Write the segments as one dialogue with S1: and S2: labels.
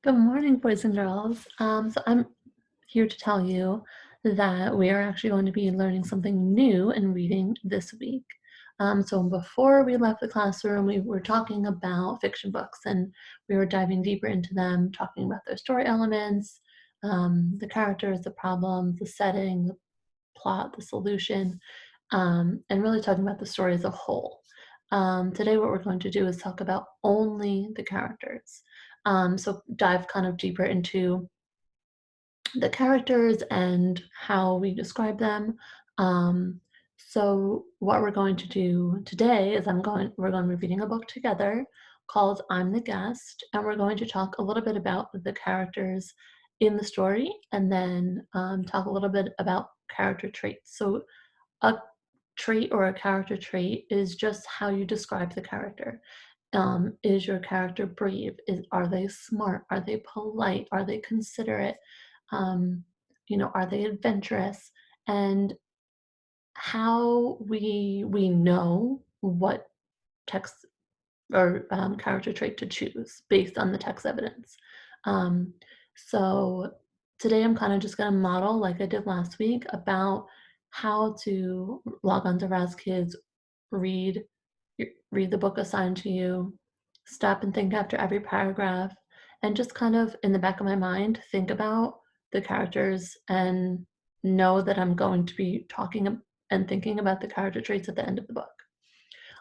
S1: Good morning, boys and girls. So I'm here to tell you that we are actually going to be learning something new and reading this week. So before we left the classroom, we were talking about fiction books and we were diving deeper into them, talking about their story elements, the characters, the problems, the setting, the plot, the solution, and really talking about the story as a whole. Today, what we're going to do is talk about only the characters. So dive kind of deeper into the characters and how we describe them. So what we're going to do today is we're going to be reading a book together called I'm the Guest, and we're going to talk a little bit about the characters in the story and then talk a little bit about character traits. So a trait or a character trait is just how you describe the character. Is your character brave? Are they smart? Are they polite? Are they considerate? Um, are they adventurous? And how we know what text or character trait to choose based on the text evidence. Um, so today I'm kind of just going to model like I did last week about how to log on to RazKids, read read the book assigned to you, stop and think after every paragraph, and just kind of in the back of my mind think about the characters and know that I'm going to be talking and thinking about the character traits at the end of the book.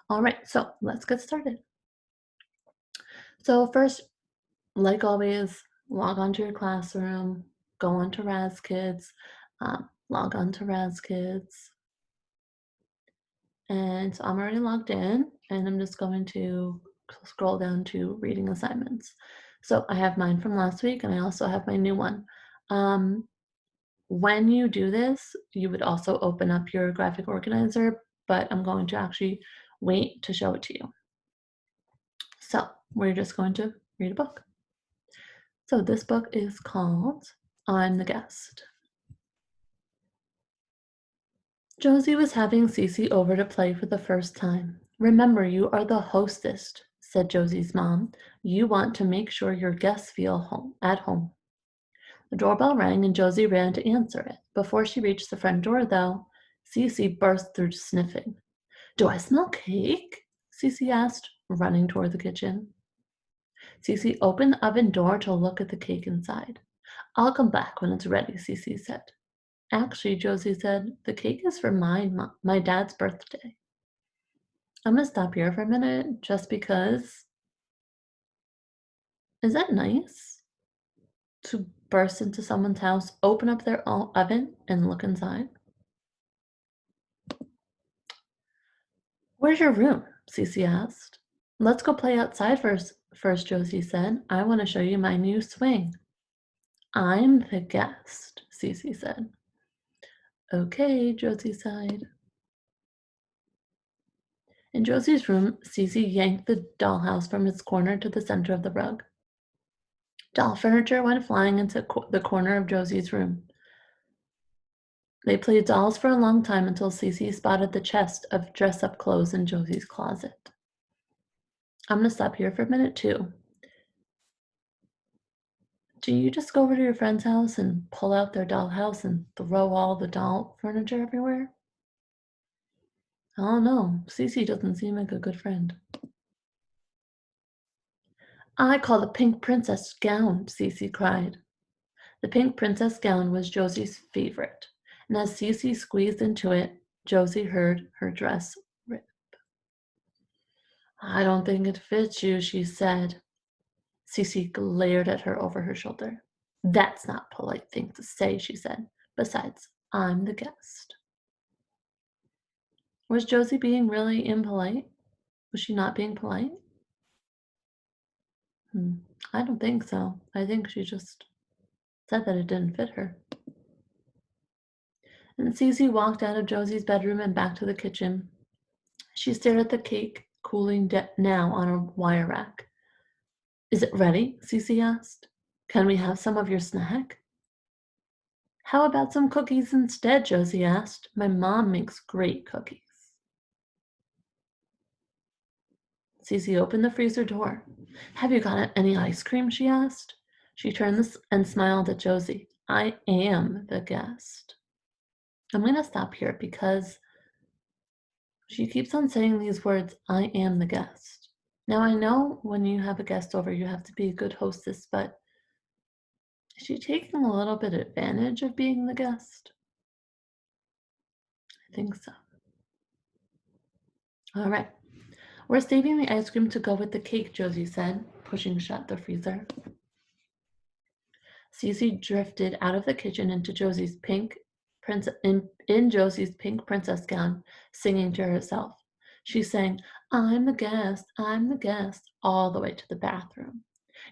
S1: All right, so let's get started. So first, like always, log on to your classroom, go on to RazKids, log on to RazKids. And so I'm already logged in, and I'm just going to scroll down to reading assignments. So I have mine from last week, and I also have my new one. When you do this, you would also open up your graphic organizer, but I'm going to actually wait to show it to you. So we're just going to read a book. So this book is called I'm the Guest. Josie was having Cece over to play for the first time. Remember, you are the hostess, said Josie's mom. You want to make sure your guests feel at home. The doorbell rang and Josie ran to answer it. Before she reached the front door, though, Cece burst through sniffing. Do I smell cake? Cece asked, running toward the kitchen. Cece opened the oven door to look at the cake inside. I'll come back when it's ready, Cece said. Actually, Josie said, the cake is for my dad's birthday. I'm gonna stop here for a minute just because. Is that nice to burst into someone's house, open up their oven, and look inside? Where's your room? Cece asked. Let's go play outside first, Josie said. I want to show you my new swing. I'm the guest, Cece said. Okay, Josie sighed. In Josie's room, Cece yanked the dollhouse from its corner to the center of the rug. Doll furniture went flying into the corner of Josie's room. They played dolls for a long time until Cece spotted the chest of dress-up clothes in Josie's closet. I'm gonna stop here for a minute too. Do you just go over to your friend's house and pull out their dollhouse and throw all the doll furniture everywhere? I don't know. Cece doesn't seem like a good friend. I call the pink princess gown, Cece cried. The pink princess gown was Josie's favorite, and as Cece squeezed into it, Josie heard her dress rip. I don't think it fits you, she said. Cece glared at her over her shoulder. That's not a polite thing to say, she said. Besides, I'm the guest. Was Josie being really impolite? Was she not being polite? I don't think so. I think she just said that it didn't fit her. And Cece walked out of Josie's bedroom and back to the kitchen. She stared at the cake, cooling now on a wire rack. Is it ready? Cece asked. Can we have some of your snack? How about some cookies instead? Josie asked. My mom makes great cookies. Cece opened the freezer door. Have you got any ice cream? She asked. She turned and smiled at Josie. I am the guest. I'm going to stop here because she keeps on saying these words, I am the guest. Now, I know when you have a guest over, you have to be a good hostess, but is she taking a little bit advantage of being the guest? I think so. All right. We're saving the ice cream to go with the cake, Josie said, pushing shut the freezer. Cece drifted out of the kitchen into Josie's pink in Josie's pink princess gown, singing to herself. She sang, I'm the guest, all the way to the bathroom.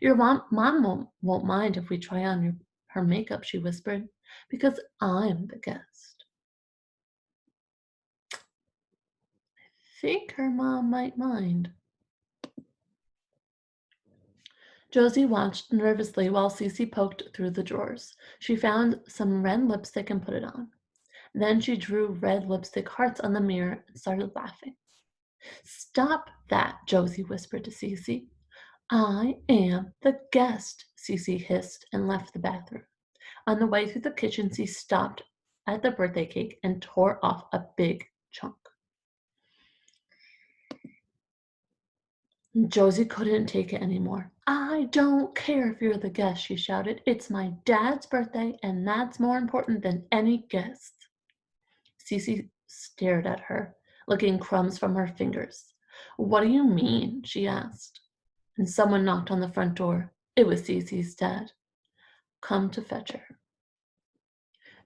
S1: Your mom won't mind if we try on her makeup, she whispered, because I'm the guest. I think her mom might mind. Josie watched nervously while Cece poked through the drawers. She found some red lipstick and put it on. Then she drew red lipstick hearts on the mirror and started laughing. Stop that, Josie whispered to Cece. I am the guest, Cece hissed and left the bathroom. On the way through the kitchen, she stopped at the birthday cake and tore off a big chunk. Josie couldn't take it anymore. I don't care if you're the guest, she shouted. It's my dad's birthday, and that's more important than any guest. Cece stared at her, licking crumbs from her fingers. What do you mean? She asked. And someone knocked on the front door. It was Cece's dad. Come to fetch her.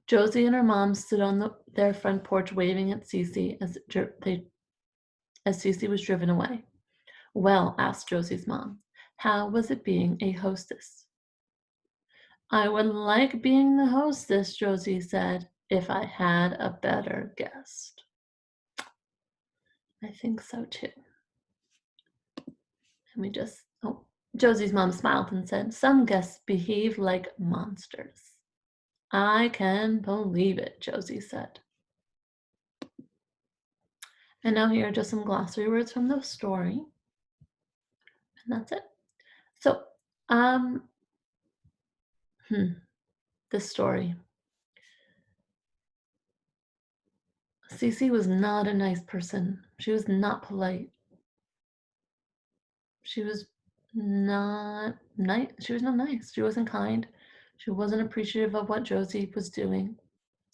S1: Josie and her mom stood on their front porch waving at Cece as Cece was driven away. Well, asked Josie's mom, how was it being a hostess? I would like being the hostess, Josie said, if I had a better guest. I think so too. Josie's mom smiled and said, some guests behave like monsters. I can believe it, Josie said. And now here are just some glossary words from the story. And that's it. So, this story. Cece was not a nice person. She was not polite. She was not nice. She was not nice. She wasn't kind. She wasn't appreciative of what Josie was doing.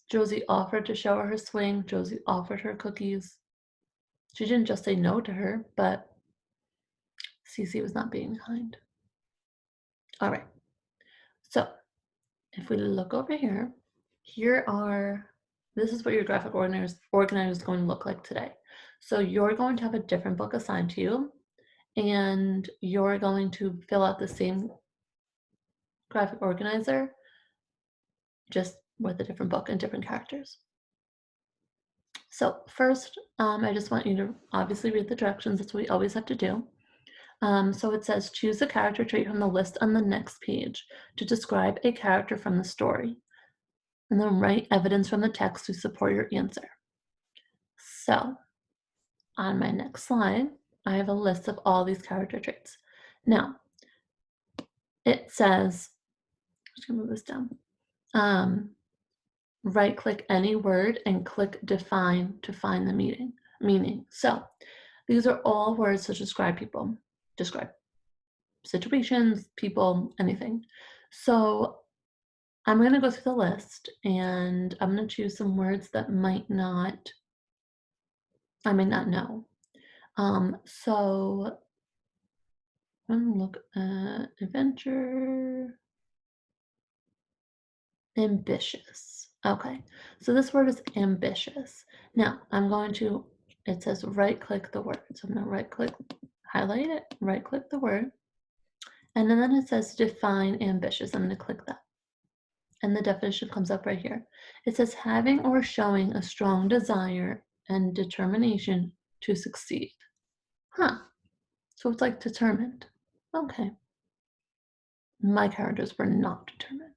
S1: Josie offered to show her her swing. Josie offered her cookies. She didn't just say no to her, but Cece was not being kind. All right. So if we look over here, this is what your graphic organizer is going to look like today. So you're going to have a different book assigned to you, and you're going to fill out the same graphic organizer, just with a different book and different characters. So first, I just want you to obviously read the directions. That's what we always have to do. So it says, choose a character trait from the list on the next page to describe a character from the story, and then write evidence from the text to support your answer. So on my next slide, I have a list of all these character traits. Now, it says, I'm just gonna move this down. Right-click any word and click define to find the meaning. So these are all words to describe people, describe situations, people, anything. So I'm going to go through the list and I'm going to choose some words that I might not know. So I'm going to look at adventure, ambitious. Okay, so this word is ambitious. Now it says right click the word. So I'm going to right click, highlight it, right click the word. And then it says define ambitious. I'm going to click that. And the definition comes up right here. It says having or showing a strong desire and determination to succeed. So it's like determined. Okay. My characters were not determined.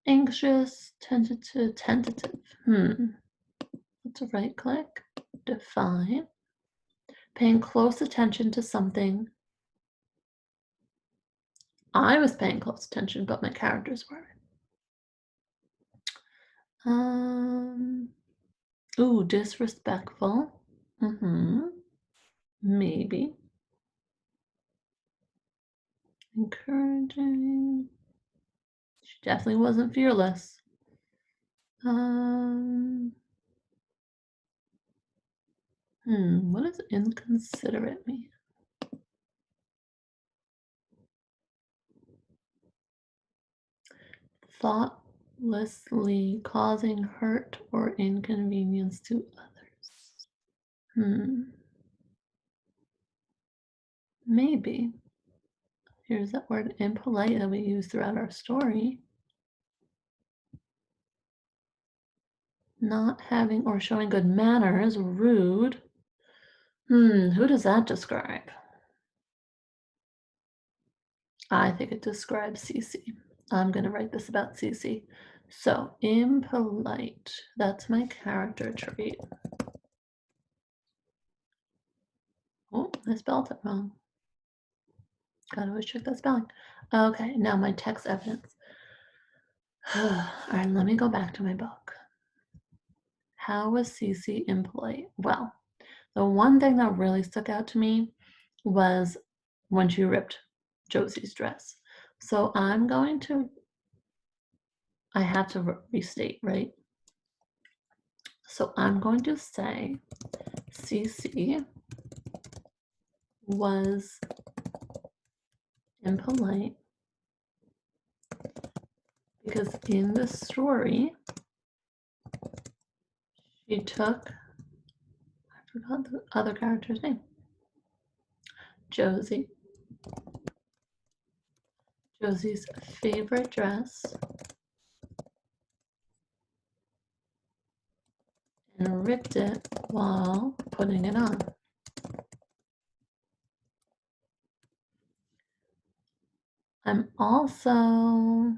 S1: Anxious, tentative. Let's right click, define. Paying close attention to something. I was paying close attention, but my characters weren't. Um, ooh, disrespectful. Mm-hmm. Maybe. Encouraging. She definitely wasn't fearless. Um, what does inconsiderate mean? Thoughtlessly causing hurt or inconvenience to others. Hmm, maybe. Here's that word impolite that we use throughout our story. Not having or showing good manners, rude. Who does that describe? I think it describes Cece. I'm going to write this about Cece. So, impolite. That's my character trait. Oh, I spelled it wrong. Gotta always check that spelling. Okay, now my text evidence. All right, let me go back to my book. How was Cece impolite? Well, the one thing that really stuck out to me was when she ripped Josie's dress. So I have to restate, right? So I'm going to say Cece was impolite because in the story, she took, I forgot the other character's name, Josie. Josie's favorite dress and ripped it while putting it on. I'm also,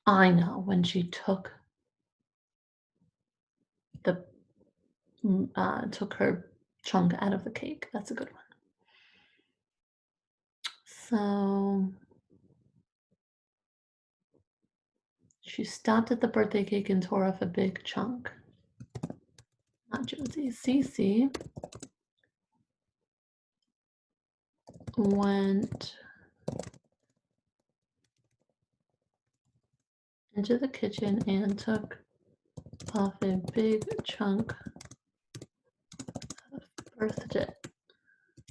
S1: I know when she the took her chunk out of the cake. That's a good one. So she stopped at the birthday cake and tore off a big chunk. Not Josie. Cece went into the kitchen and took off a big chunk of birthday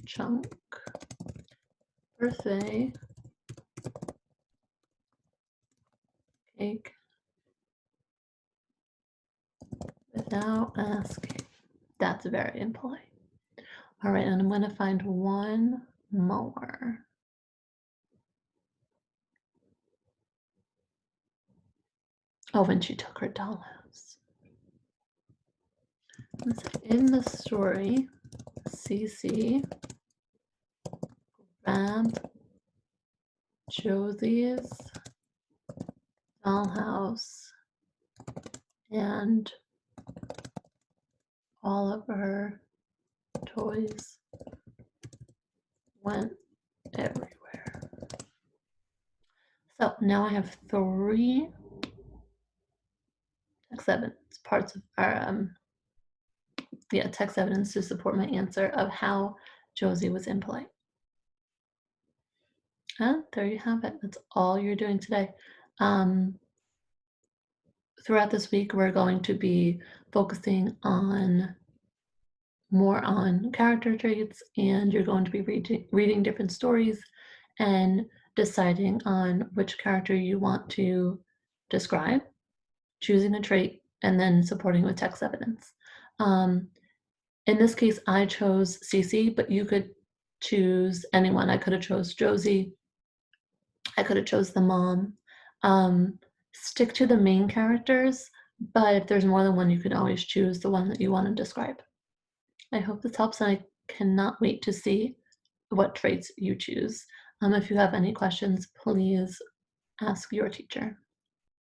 S1: chunk. Birthday cake without asking. That's very impolite. All right, and I'm going to find one more. Oh, when she took her dollhouse. In the story, Cece grabbed Josie's dollhouse and all of her toys went everywhere. So now I have 3 text evidence parts of our text evidence to support my answer of how Josie was impolite. And there you have it. That's all you're doing today. Throughout this week, we're going to be focusing more on character traits, and you're going to be reading different stories and deciding on which character you want to describe, choosing a trait, and then supporting with text evidence. In this case, I chose Cece, but you could choose anyone. I could have chose Josie. I could have chose the mom. Stick to the main characters, but if there's more than one, you can always choose the one that you want to describe. I hope this helps, and I cannot wait to see what traits you choose. If you have any questions, please ask your teacher.